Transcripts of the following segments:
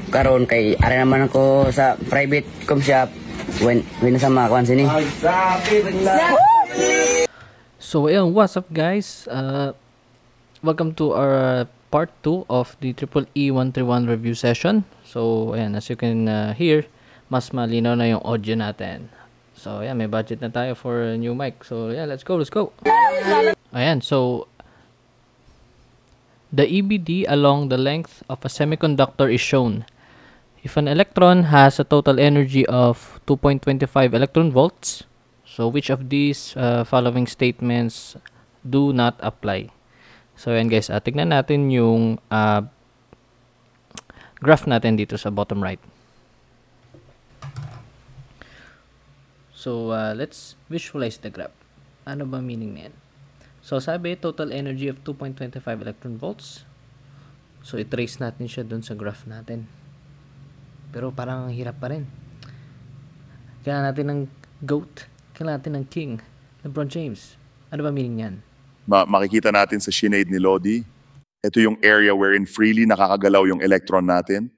karon kay ara naman ako sa private com shop when sa mga kwan sini. So ayan, what's up guys? Welcome to our part 2 of the EEE 131 review session. So ayan, as you can hear, mas malinaw na yung audio natin. So ayan, may budget na tayo for a new mic. So yeah, let's go. Ayan, so the EBD along the length of a semiconductor is shown. If an electron has a total energy of 2.25 electron volts, so which of these following statements do not apply? So ayan guys, tignan natin yung graph natin dito sa bottom right. So let's visualize the graph. Ano ba meaning niyan? So sabi, total energy of 2.25 electron volts. So i-trace natin siya dun sa graph natin. Pero parang hirap pa rin. Kailangan natin ng GOAT. Kailangan natin ng King. LeBron James. Ano ba meaning niyan? Makikita natin sa Sinead ni Lodi. Ito yung area wherein freely nakakagalaw yung electron natin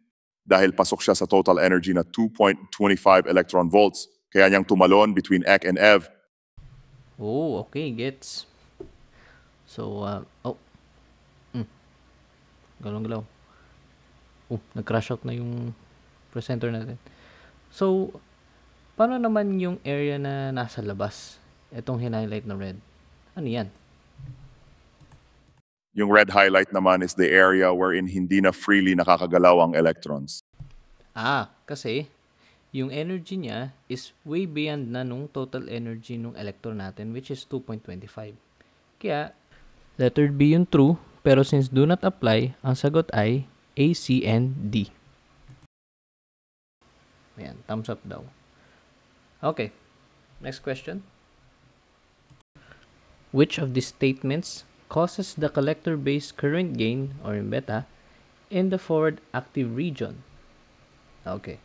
dahil pasok siya sa total energy na 2.25 electron volts. Kaya niyang tumalon between Ek and Ev. Oh, okay, gets. So, galaw-galaw. Nag-crash out na yung presenter natin. So, paano naman yung area na nasa labas? Itong hin-highlight na red. Ano yan? Yung red highlight naman is the area wherein hindi na freely nakakagalaw ang electrons. Kasi yung energy niya is way beyond na nung total energy nung electron natin, which is 2.25. Kaya, letter B yung true, pero since do not apply, ang sagot ay A, C, and D. Ayan, thumbs up daw. Okay, next question. Which of these statements causes the collector base current gain, or in beta, in the forward active region? Okay,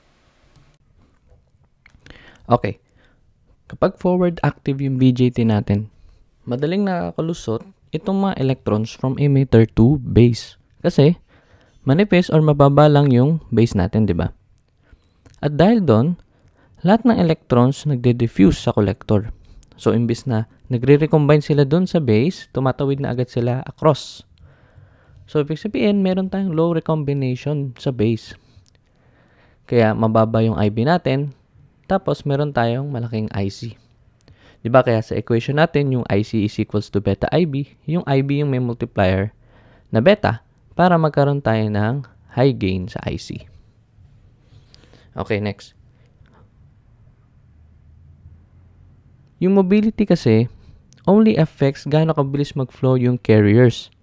kapag forward active yung BJT natin, madaling nakakalusot itong mga electrons from emitter to base. Kasi, manipis or mababa lang yung base natin, di ba? At dahil doon, lahat ng electrons nagde-diffuse sa collector. So, imbis na nagre-recombine sila doon sa base, tumatawid na agad sila across. So, ibig sabihin, meron tayong low recombination sa base. Kaya, mababa yung IB natin, tapos meron tayong malaking IC. Diba kaya sa equation natin, yung IC is equals to beta IB, yung IB yung may multiplier na beta para magkaroon tayo ng high gain sa IC. Okay, next. Yung mobility kasi only affects gaano kabilis mag-flow yung carriers.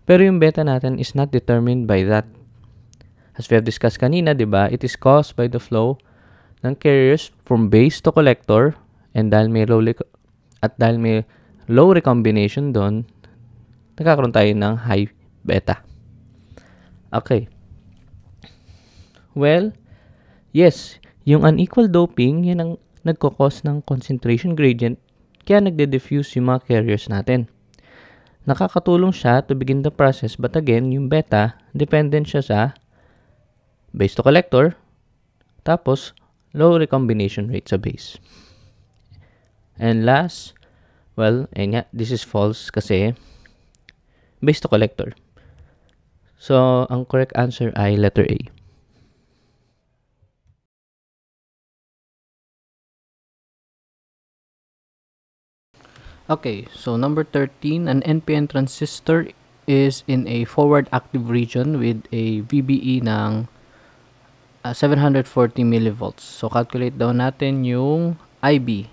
Pero yung beta natin is not determined by that. As we have discussed kanina, diba, it is caused by the flow ng carriers from base to collector, and dahil may low recombination doon, nagkakaroon tayo ng high beta. Okay. Well, yes, yung unequal doping, yan ang nagkakos ng concentration gradient, kaya nagde-diffuse yung mga carriers natin. Nakakatulong siya to begin the process, but again, yung beta, dependent siya sa base to collector, tapos low recombination rate sa base. And last, well, this is false kasi base to collector. So, ang correct answer ay letter A. Okay, so number 13, an NPN transistor is in a forward active region with a VBE ng 740 millivolts. So, calculate daw natin yung IB.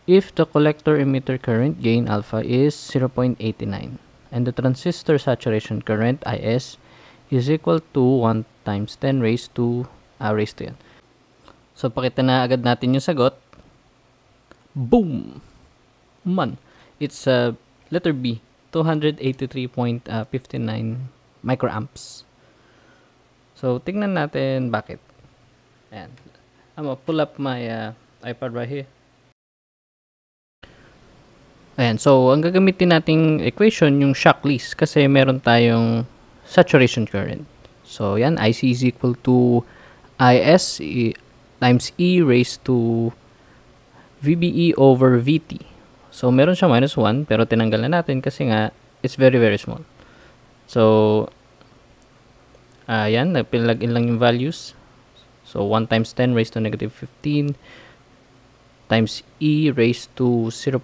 If the collector emitter current gain alpha is 0.89 and the transistor saturation current IS is equal to 1 times 10 raised to yan. So, pakita na agad natin yung sagot. Boom! It's letter B, 283.59 microamps. So, tingnan natin bakit. Ayan. I'm gonna pull up my iPad right here. Ayan. So, ang gagamitin nating equation, yung Shockley's. Kasi meron tayong saturation current. So, yan, IC is equal to times E raised to VBE over VT. So, meron siya minus 1, pero tinanggal na natin kasi nga, it's very, very small. So, yan, nagpinlag in lang yung values. So, 1 times 10 raised to negative 15 times E raised to 0.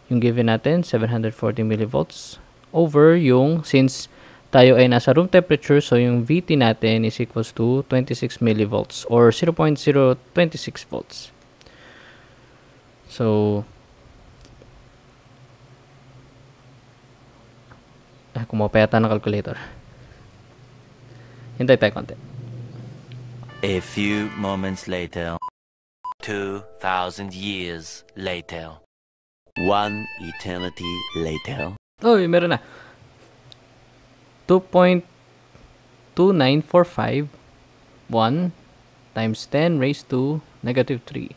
Yung given natin, 740 millivolts over yung, since tayo ay nasa room temperature, so yung VT natin is equals to 26 millivolts or 0.026 volts. So, kumapaya tayo ng calculator. Hintay tayo konti. A few moments later. 2,000 years later. 1 eternity later. Oh, meron na. 2.2945 1 times 10 raised to negative 3.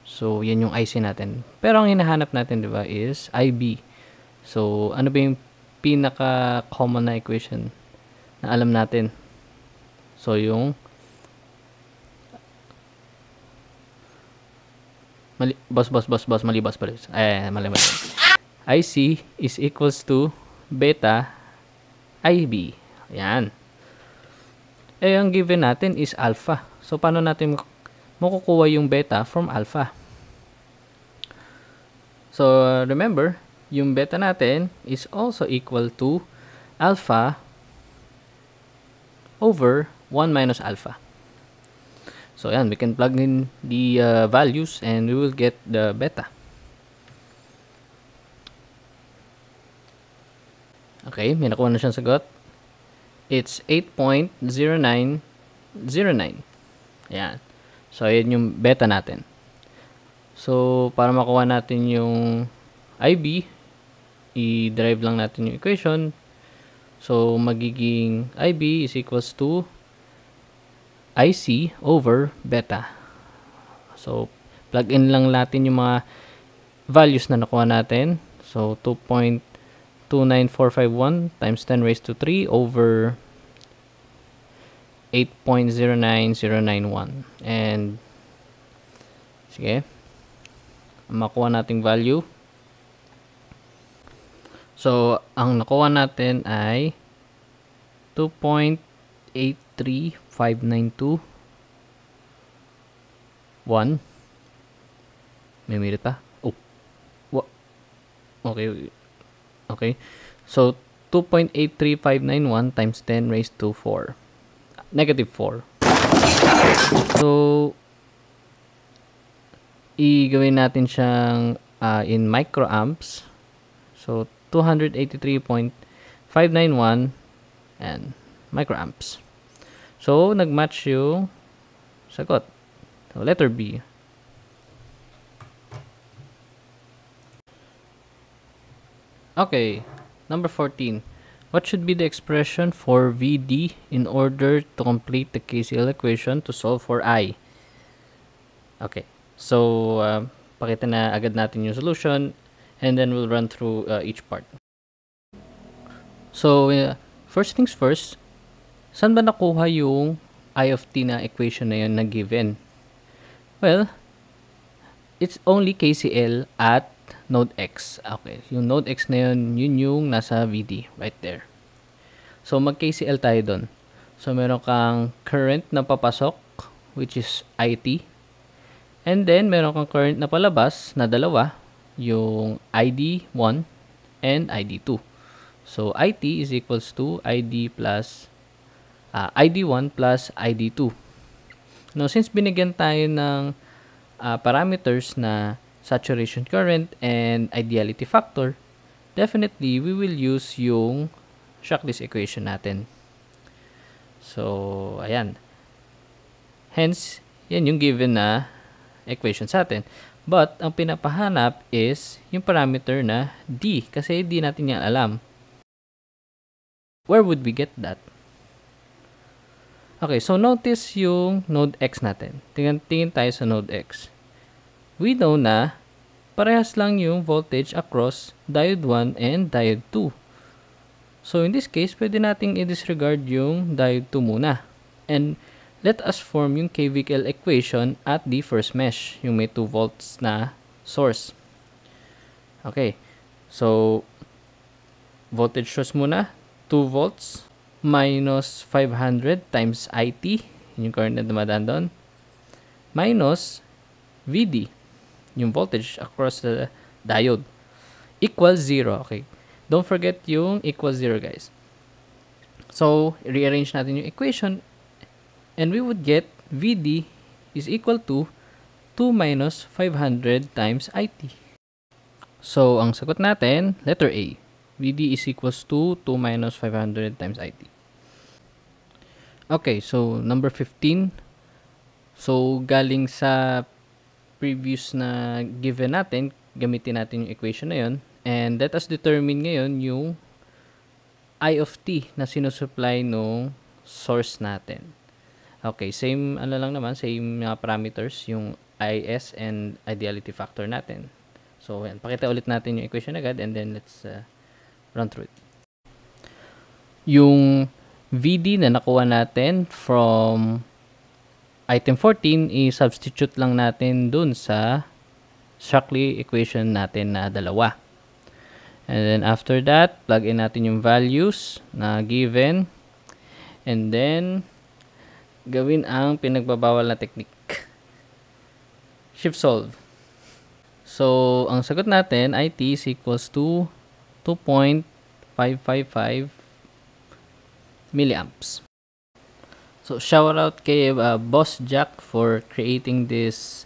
So, yan yung IC natin. Pero ang hinahanap natin, di ba, is IB. So, ano ba yung pinaka-common na equation na alam natin? So, yung mali pala. Mali. IC is equals to beta IB. Ayan. Ang given natin is alpha. So, paano natin makukuha yung beta from alpha? So, remember, yung beta natin is also equal to alpha over 1 minus alpha. So, yan, we can plug in the values and we will get the beta. Okay, may nakuha na siyang sagot. It's 8.0909. Ayan. So, ayan yung beta natin. So, para makuha natin yung IB, i-derive lang natin yung equation. So, magiging IB is equals to IC over beta. So, plug in lang natin yung mga values na nakuha natin. So, 2.29451 times 10 raised to 3 over 8.09091. And, sige, makuha nating value. So, ang nakuha natin ay 2.83592 1. May minute pa. Oh. Okay. Okay. So, 2.83591 times 10 raised to 4. Negative 4. So, i-gawin natin siyang in microamps. So, 283.591 and microamps. So, nag-match yung sagot. So, letter B. Okay, number 14. What should be the expression for VD in order to complete the KCL equation to solve for I? Okay, so pakita na agad natin yung solution and then we'll run through each part. So, first things first, saan ba nakuha yung I of t na equation na yun na given? Well, it's only KCL at node X. Okay, yung node X na yun, yun yung nasa VD, right there. So, mag-KCL tayo dun. So, meron kang current na papasok, which is IT. And then, meron kang current na palabas na dalawa, yung ID1 and ID2. So, IT is equals to ID1 plus ID2. Now, since binigyan tayo ng parameters na saturation current and ideality factor, definitely we will use yung Shockley's equation natin. So, ayan. Hence, yan yung given na equation sa atin. But, ang pinapahanap is yung parameter na D, kasi di natin yan alam. Where would we get that? Okay, so notice yung node X natin. Tingin tayo sa node X. We know na parehas lang yung voltage across diode 1 and diode 2. So, in this case, pwede nating i-disregard yung diode 2 muna. And let us form yung KVL equation at the first mesh, yung may 2 volts na source. Okay. So, voltage source muna, 2 volts minus 500 times IT, yung current na dumadaan doon, minus VD, yung voltage across the diode, equals 0. Okay. Don't forget yung equals 0, guys. So, rearrange natin yung equation and we would get VD is equal to 2 minus 500 times IT. So, ang sagot natin, letter A. VD is equals to 2 minus 500 times IT. Okay, so number 15. So, galing sa previous na given natin, gamitin natin yung equation na yun. And let us determine ngayon yung I of t na sinusupply nung source natin. Okay, same lang naman, same parameters, yung IS and ideality factor natin. So, yan. Pakita ulit natin yung equation agad and then let's run through it. Yung VD na nakuha natin from item 14, i-substitute lang natin dun sa Shockley equation natin na dalawa. And then after that, plug in natin yung values na given. And then, gawin ang pinagbabawal na technique. Shift solve. So, ang sagot natin, IT is equals to 2.555 milliamps. So, shout out kay Boss Jack for creating this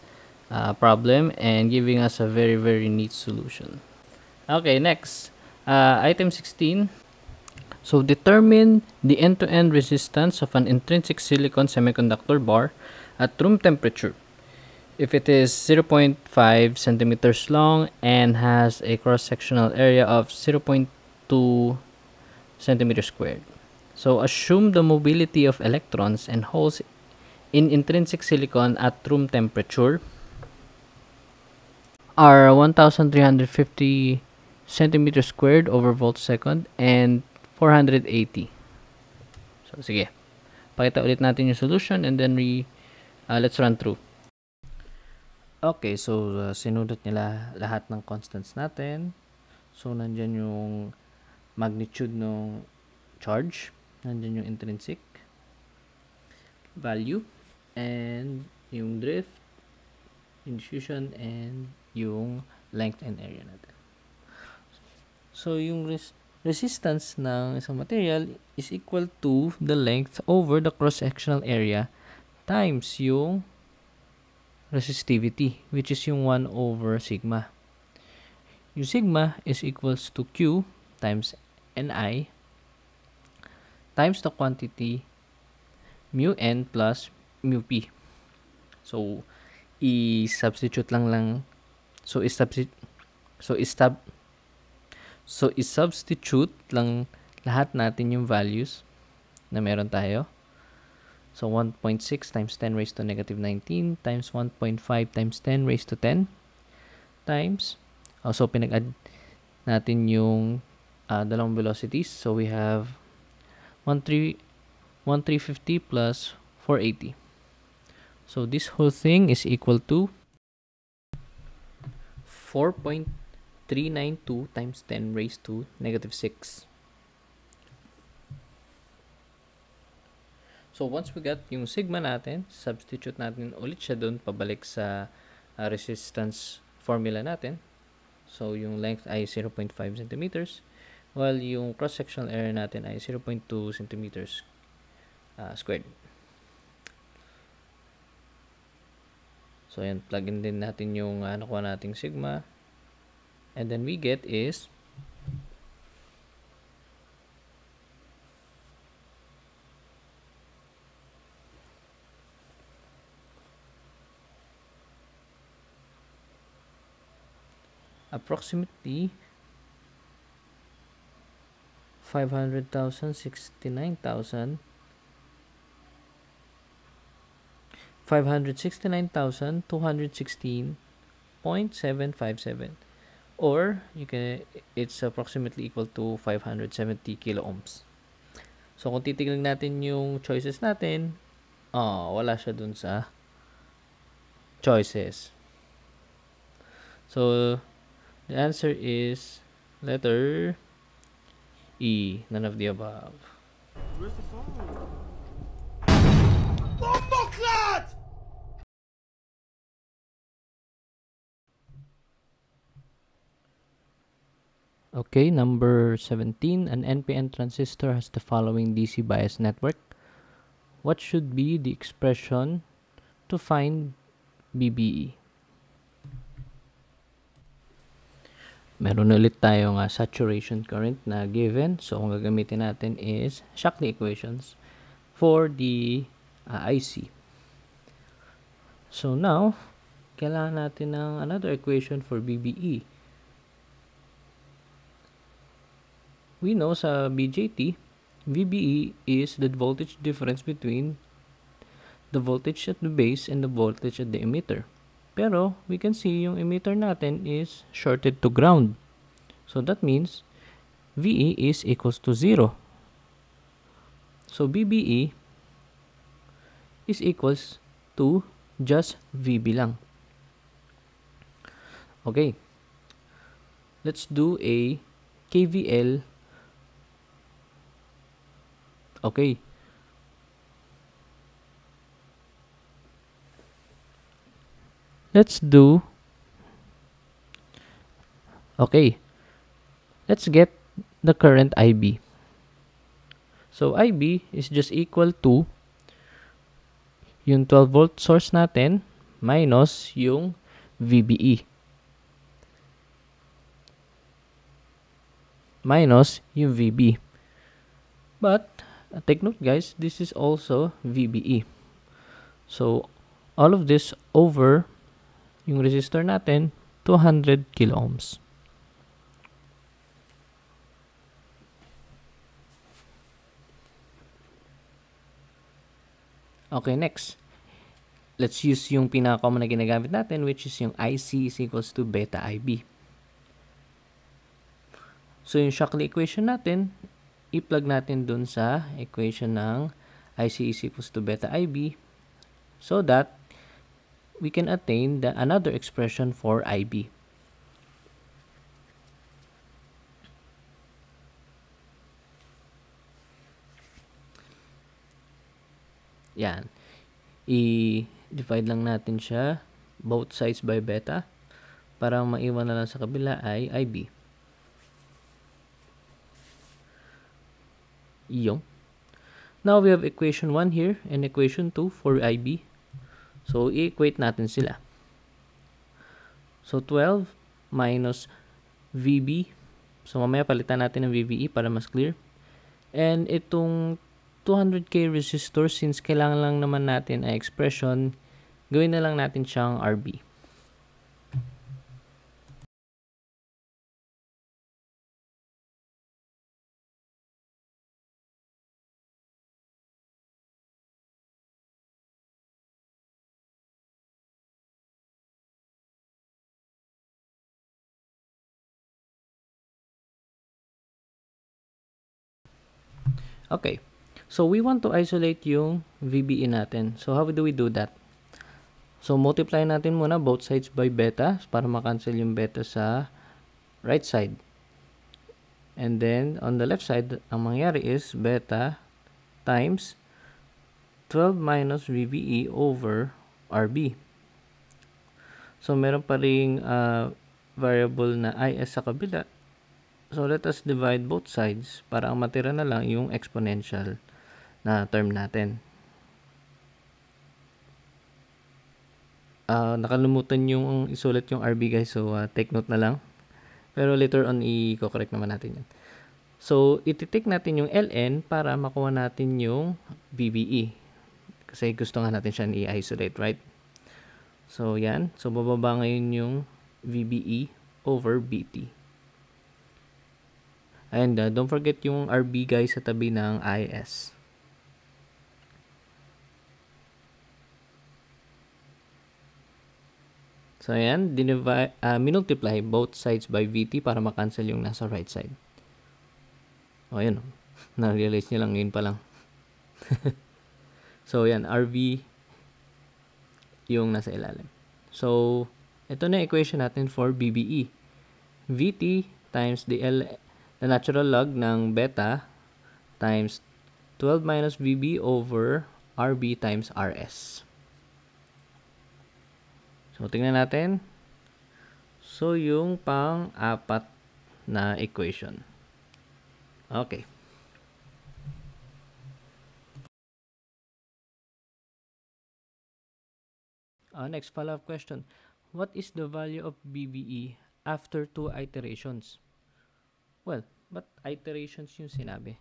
problem and giving us a very, very neat solution. Okay, next. Item 16. So, determine the end-to-end resistance of an intrinsic silicon semiconductor bar at room temperature. If it is 0.5 centimeters long and has a cross-sectional area of 0.2 centimeters squared. So, assume the mobility of electrons and holes in intrinsic silicon at room temperature are 1,350 centimeters squared over volts second and 480. So, sige. Pakita ulit natin yung solution and then let's run through. Okay, so sinudot nila lahat ng constants natin. So, nandyan yung magnitude ng charge. Nandyan yung intrinsic value. And yung drift, yung diffusion, and yung length and area natin. So, yung resistance ng isang material is equal to the length over the cross-sectional area times yung resistivity, which is yung 1 over sigma. Yung sigma is equals to Q times Ni times the quantity mu n plus mu p. So, i-substitute lang. So, i-substitute lang lahat natin yung values na meron tayo. So, 1.6 times 10 raised to negative 19 times 1.5 times 10 raised to 10 times, also pinag-add natin yung dalawang velocities. So, we have 1350 plus 480. So, this whole thing is equal to 4.392 times 10 raised to negative 6. So, once we got yung sigma natin, substitute natin ulit siya doon pabalik sa resistance formula natin. So, yung length ay 0.5 centimeters, while yung cross-sectional area natin ay 0.2 centimeters squared. So, yan, plug in din natin yung nakuha nating sigma. And then we get is approximately 569,216.757. or it's approximately equal to 570 kilo ohms. So kung titignan natin yung choices natin, wala siya dun sa choices. So the answer is letter E, none of the above. Okay, number 17. An NPN transistor has the following DC bias network. What should be the expression to find BBE? Meron ulit tayong saturation current na given. So, ang gagamitin natin is Shockley equations for the IC. So, now, kailangan natin ng another equation for BBE. We know sa BJT, VBE is the voltage difference between the voltage at the base and the voltage at the emitter. Pero, we can see yung emitter natin is shorted to ground. So, that means VE is equals to 0. So, BBE is equals to just VB lang. Okay. Let's do a KVL. Okay. Let's get the current IB. So, IB is just equal to yung 12 volt source natin minus yung VBE. Minus yung VB. But, take note guys, this is also VBE. So, all of this over yung resistor natin, 200 kilo ohms. Okay, next. Let's use yung pinaka-common na ginagamit natin, which is yung IC is equals to beta IB. So, yung Shockley equation natin, i-plug natin dun sa equation ng IC is equals to beta IB so that we can attain another expression for IB. Yan. I-divide lang natin siya both sides by beta para maiwan na lang sa kabila ay IB. Yung. Now we have equation 1 here and equation 2 for IB. So i-equate natin sila. So 12 minus VB. So mamaya palitan natin ng VBE para mas clear. And itong 200k resistor, since kailangan lang naman natin ay expression, gawin na lang natin siyang RB. Okay. So, we want to isolate yung VBE natin. So, how do we do that? So, multiply natin muna both sides by beta para makancel yung beta sa right side. And then, on the left side, ang mangyari is beta times 12 minus VBE over RB. So, meron pa ring variable na IS sa kabila. So, let us divide both sides para ang matira na lang yung exponential na term natin. Nakalimutan yung isulat yung RB guys, so take note na lang. Pero later on, i-correct naman natin yan. So, iti-take natin yung LN para makuha natin yung VBE. Kasi gusto nga natin siya i-isolate, right? So, yan. So, bababa ngayon yung VBE over BT. And don't forget yung RB guys sa tabi ng IS. So, ayan, minultiply both sides by VT para makancel yung nasa right side. O, ayan. Na-realize nyo lang ngayon pa lang. So, ayan, RV yung nasa ilalim. So, ito na equation natin for BBE. VT times the natural log ng beta times 12 minus VB over RB times RS. So, tingnan natin. So, yung pang-apat na equation. Okay. Next follow-up question. What is the value of BBE after 2 iterations? Well, but iterations yung sinabi?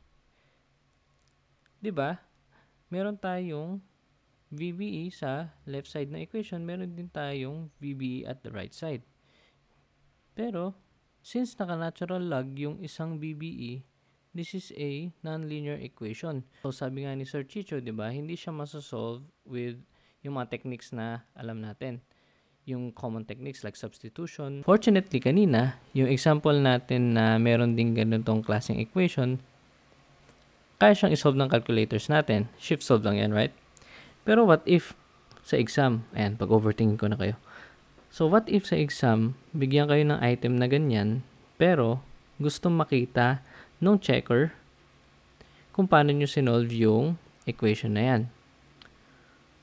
Diba? Meron tayong VBE sa left side na equation, meron din tayong VBE at the right side. Pero, since naka-natural log yung isang VBE, this is a nonlinear equation. So, sabi nga ni Sir Chicho, diba, hindi siya masasolve with yung mga techniques na alam natin. Yung common techniques like substitution. Fortunately, kanina, yung example natin na meron din ganitong klaseng equation, kaya siyang isolve ng calculators natin. Shift solve lang yan, right? Pero what if sa exam, ayan, pag-overthinking ko na kayo. So, what if sa exam, bigyan kayo ng item na ganyan, pero gusto makita nung checker kung paano nyo sinolve yung equation na yan.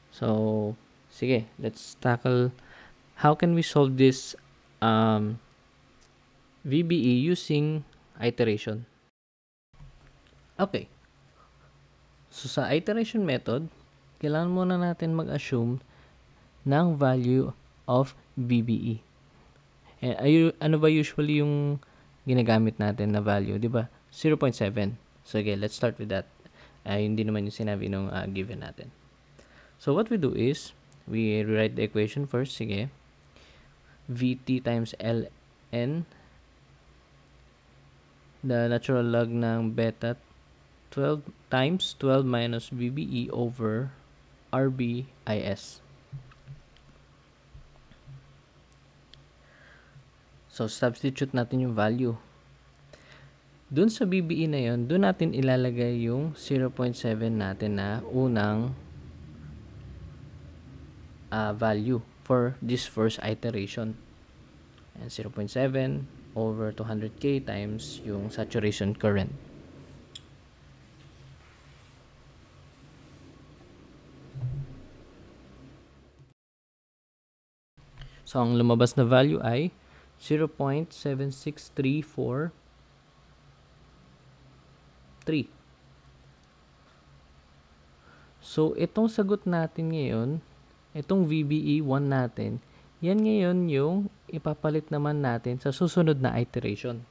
So, sige, let's tackle how can we solve this VBE using iteration. Okay. So, sa iteration method, kailangan muna natin mag-assume ng value of VBE. Ano ba usually yung ginagamit natin na value? Diba? 0.7. So, okay, let's start with that. Hindi naman yung sinabi nung given natin. So, what we do is, we rewrite the equation first. Sige. VT times ln, the natural log ng beta 12 times 12 minus VBE over RBIS. So, substitute natin yung value. Dun sa BBE na yun, dun natin ilalagay yung 0.7 natin na unang value for this first iteration. And 0.7 over 200K times yung saturation current. So, ang lumabas na value ay 0.76343. So, itong sagot natin ngayon, itong VBE 1 natin, yan ngayon yung ipapalit naman natin sa susunod na iteration.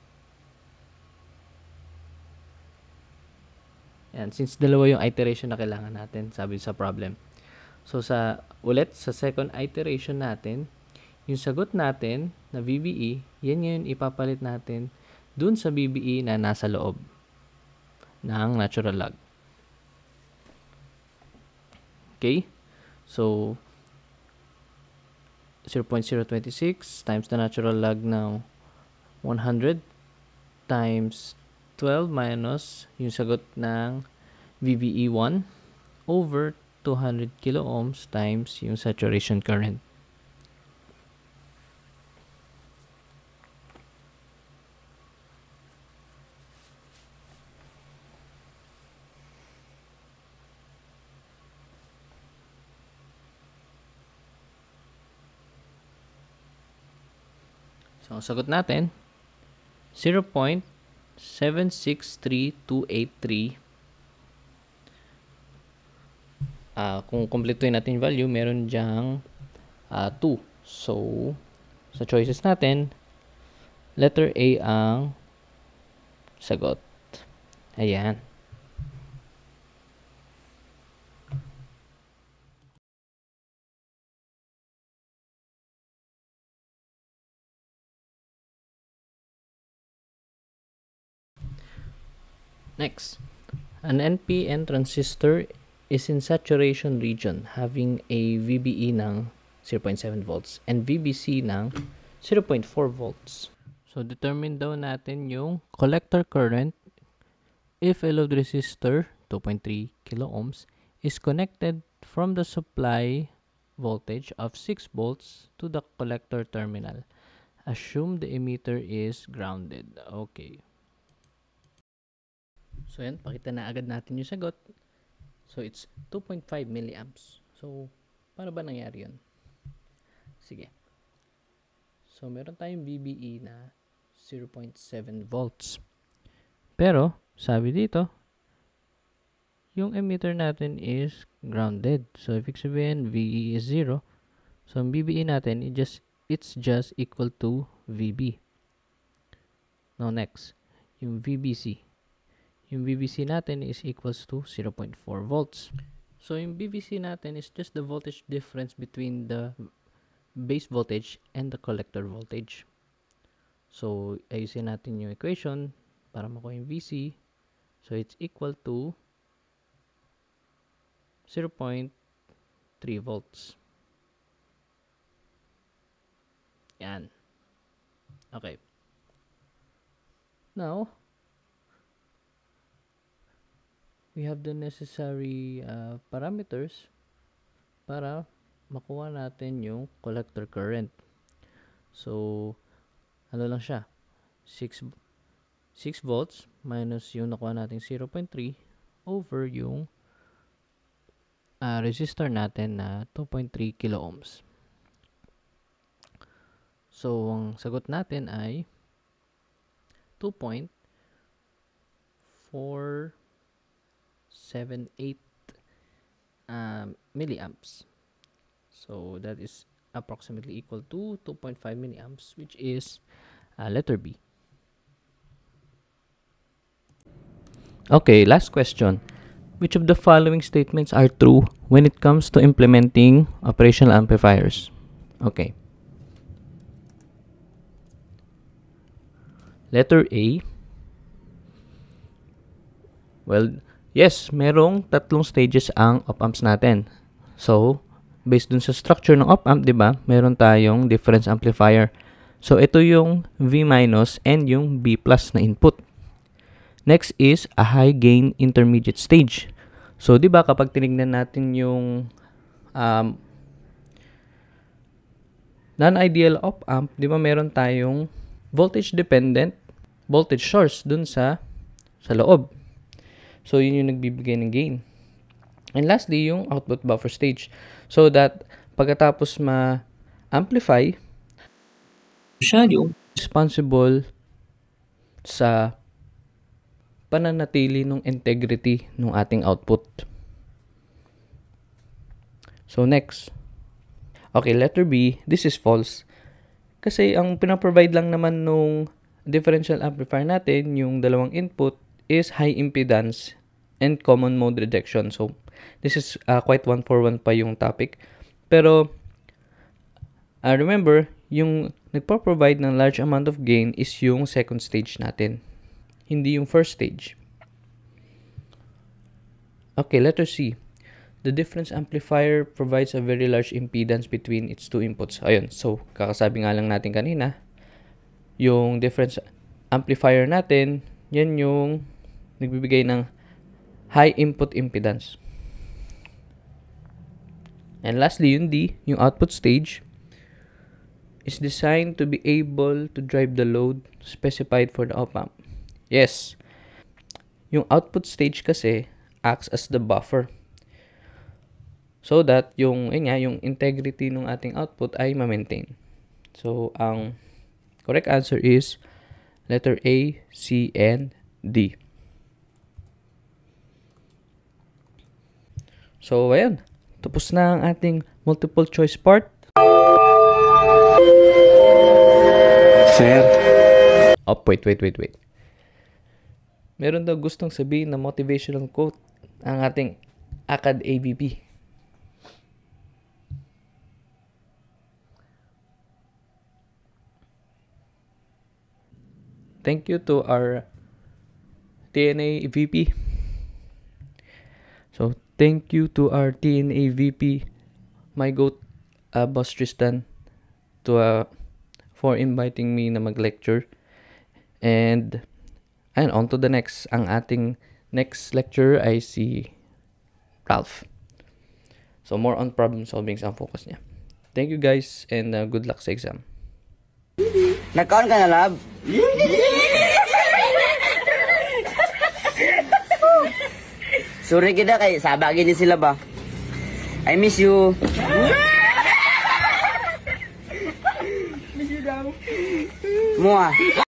Yan, since dalawa yung iteration na kailangan natin, sabi sa problem. So, sa second iteration natin, yung sagot natin na VBE, yan ngayon ipapalit natin dun sa VBE na nasa loob ng natural log. Okay? So, 0.026 times the natural log ng 100 times 12 minus yung sagot ng VBE 1 over 200 kilo ohms times yung saturation current. So, ang sagot natin, 0.763283. Kung kumpletuhin natin yung value, meron dyang 2. So, sa choices natin, letter A ang sagot. Ayan. Next, an NPN transistor is in saturation region having a VBE ng 0.7 volts, and VBC ng 0.4 volts. So, determine daw natin yung collector current if a load resistor, 2.3 kilo ohms, is connected from the supply voltage of 6 volts to the collector terminal. Assume the emitter is grounded. Okay. So, yan. Pakita na agad natin yung sagot. So, it's 2.5 milliamps. So, paano ba nangyari yun? Sige. So, meron tayong VBE na 0.7 volts. Pero, sabi dito, yung emitter natin is grounded. So, ibig sabihin, VE is 0. So, ang VBE natin, it's just equal to VB. Now, next, yung VBC. Yung VBC natin is equals to 0.4 volts. So, yung VBC natin is just the voltage difference between the base voltage and the collector voltage. So, ayusin natin yung equation para makuha yung VC. So, it's equal to 0.3 volts. Yan. Okay. Now, we have the necessary parameters para makuha natin yung collector current. So, ano lang siya? 6 volts minus yung nakuha natin 0.3 over yung resistor natin na 2.3 kilo ohms. So, ang sagot natin ay 2.478 milliamps. So, that is approximately equal to 2.5 milliamps, which is letter B. Okay, last question. Which of the following statements are true when it comes to implementing operational amplifiers? Okay. Letter A. Well, yes, merong tatlong stages ang op-amps natin. So, based dun sa structure ng op-amp, 'di ba? Meron tayong difference amplifier. So, ito yung V- and yung B+ na input. Next is a high gain intermediate stage. So, 'di ba kapag tinignan natin yung non-ideal op-amp, 'di ba meron tayong voltage dependent voltage source dun sa loob. So, yun yung nagbibigay ng gain. And lastly, yung output buffer stage. So that pagkatapos ma-amplify, siya yung responsible sa pananatili ng integrity ng ating output. So next. Okay, letter B, this is false. Kasi ang pinaprovide lang naman nung differential amplifier natin, yung dalawang input, is high impedance and common mode rejection. So, this is quite 1-for-1 pa yung topic. Pero, remember, yung nagpo-provide ng large amount of gain is yung second stage natin. Hindi yung first stage. Okay, letter C. The difference amplifier provides a very large impedance between its two inputs. Ayun, so, kakasabi nga lang natin kanina, yung difference amplifier natin, yan yung nagbibigay ng high input impedance. And lastly, yung D, yung output stage, is designed to be able to drive the load specified for the op-amp. Yes, yung output stage kasi acts as the buffer. So that yung integrity ng ating output ay ma-maintain. So, ang correct answer is letter A, C, and D. So, ayan. Tapos na ang ating multiple choice part. Sir. Oh, wait. Meron daw gustong sabihin na motivational quote ang ating ACAD AVP. Thank you to our TNA VP. So, thank you to our TNA VP, my goat, Boss Tristan, for inviting me na mag-lecture. And ayun, on to the next. Ang ating next lecturer ay si Ralph. So more on problem solving ang focus niya. Thank you guys, and good luck sa exam. Nagkaon ka na, lab? Sorry kita kay sabagin ni sila ba? I miss you. Miss you daw. Mua.